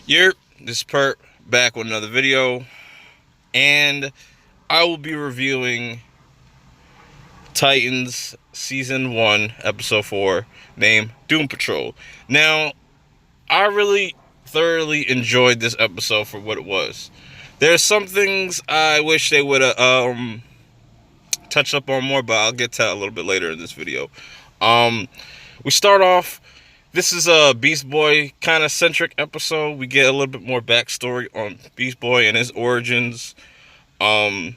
Yep, this is Pert back with another video, and I will be reviewing Titans Season 1, Episode 4, named Doom Patrol. Now, I really thoroughly enjoyed this episode for what it was. There's some things I wish they would have touched up on more, but I'll get to that a little bit later in this video. We start off. This is a Beast Boy kind of centric episode. We get a little bit more backstory on Beast Boy and his origins. At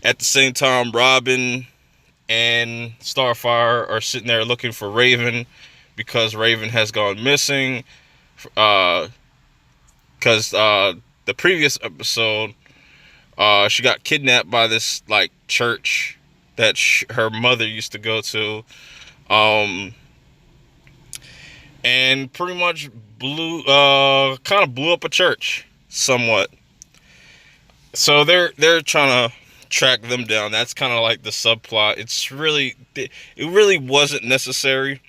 the same time, Robin and Starfire are sitting there looking for Raven because Raven has gone missing. Because the previous episode, she got kidnapped by this like church that her mother used to go to. And pretty much kind of blew up a church somewhat. So they're trying to track them down. That's kind of like the subplot. It really wasn't necessary.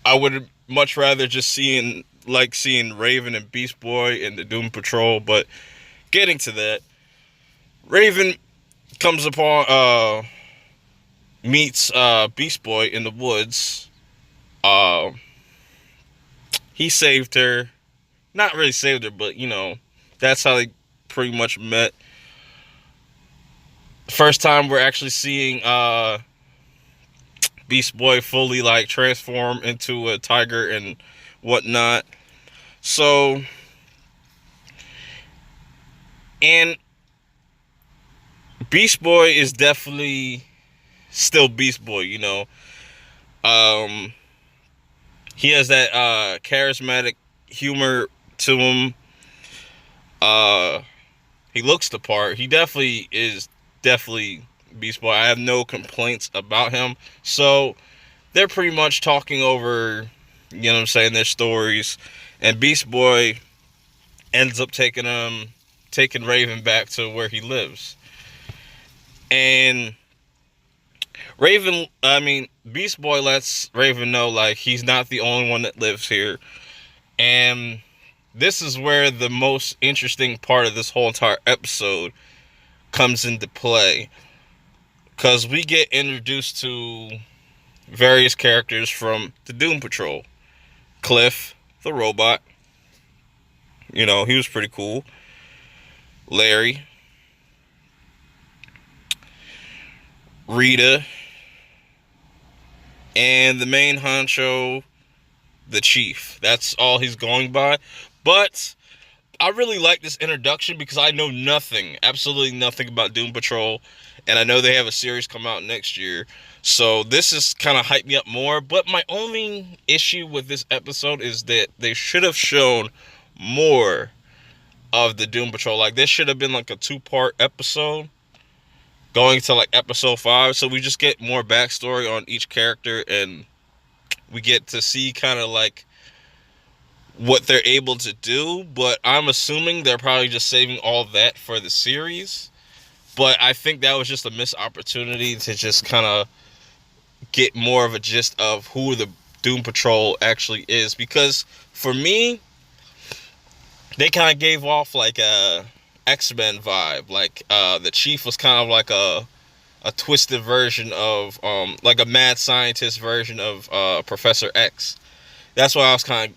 I would much rather just seeing Raven and Beast Boy and the Doom Patrol. But getting to that, Raven comes upon meets Beast Boy in the woods. He saved her. Not really saved her, but, you know, that's how they pretty much met. First time we're actually seeing Beast Boy fully, like, transform into a tiger and whatnot. So, and Beast Boy is definitely still Beast Boy, you know. He has that charismatic humor to him. He looks the part. He definitely is Beast Boy. I have no complaints about him. So they're pretty much talking over, you know what I'm saying, their stories. And Beast Boy ends up taking Raven back to where he lives. And Beast Boy lets Raven know, like, he's not the only one that lives here. And this is where the most interesting part of this whole entire episode comes into play. Because we get introduced to various characters from the Doom Patrol. Cliff, the robot. You know, he was pretty cool. Larry. Rita. And the main honcho, the Chief. That's all he's going by. But I really like this introduction because I know nothing, absolutely nothing about Doom Patrol. And I know they have a series come out next year. So this is kind of hyped me up more. But my only issue with this episode is that they should have shown more of the Doom Patrol. Like, this should have been like a 2-part episode, going to like episode 5, so we just get more backstory on each character, and we get to see kind of like what they're able to do. But I'm assuming they're probably just saving all that for the series. But I think that was just a missed opportunity to just kind of get more of a gist of who the Doom Patrol actually is. Because for me, they kind of gave off like a X-Men vibe. Like, the Chief was kind of like a twisted version of, like a mad scientist version of Professor X. That's what I was kind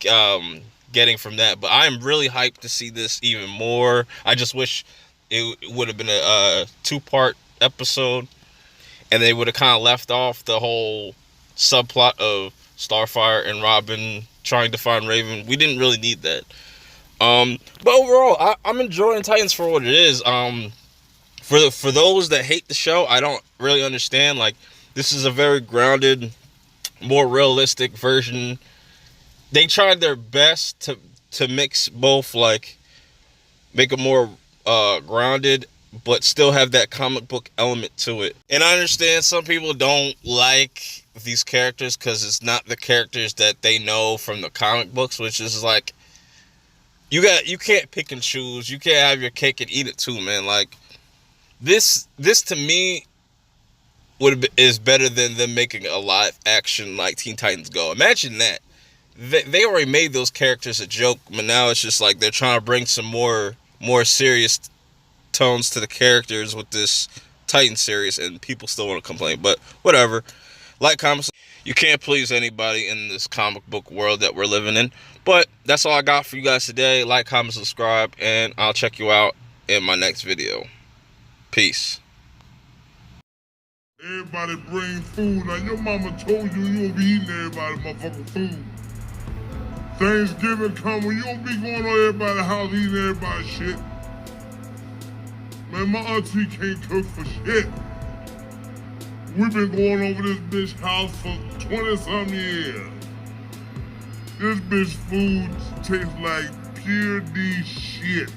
of getting from that. But I am really hyped to see this even more. I just wish it would have been a 2-part episode, and they would have kind of left off the whole subplot of Starfire and Robin trying to find Raven. We didn't really need that. But overall, I'm enjoying Titans for what it is. For those that hate the show, I don't really understand. Like, this is a very grounded, more realistic version. They tried their best to mix both, like, make it more grounded, but still have that comic book element to it. And I understand some people don't like these characters because it's not the characters that they know from the comic books, which is like you can't pick and choose. You can't have your cake and eat it too, man. Like this to me is better than them making a live action like Teen Titans Go. Imagine that. They already made those characters a joke, but now it's just like they're trying to bring some more serious tones to the characters with this Titan series, and people still want to complain, but whatever. Like, comments. You can't please anybody in this comic book world that we're living in. But that's all I got for you guys today. Like, comment, subscribe, and I'll check you out in my next video. Peace. Everybody bring food. Now your mama told you you won't be eating everybody's motherfucking food. Thanksgiving coming, you don't be going on everybody's house eating everybody's shit. Man, my auntie can't cook for shit. We've been going over this bitch house for 20-something years. This bitch food tastes like pure D shit.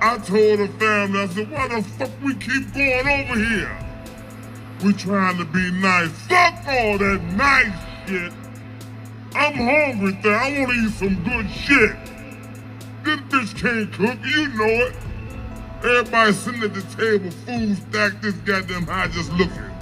I told the family, I said, why the fuck we keep going over here? We trying to be nice. Fuck all that nice shit. I'm hungry there. I want to eat some good shit. This bitch can't cook, you know it. Everybody sitting at the table, food stacked this goddamn high just looking.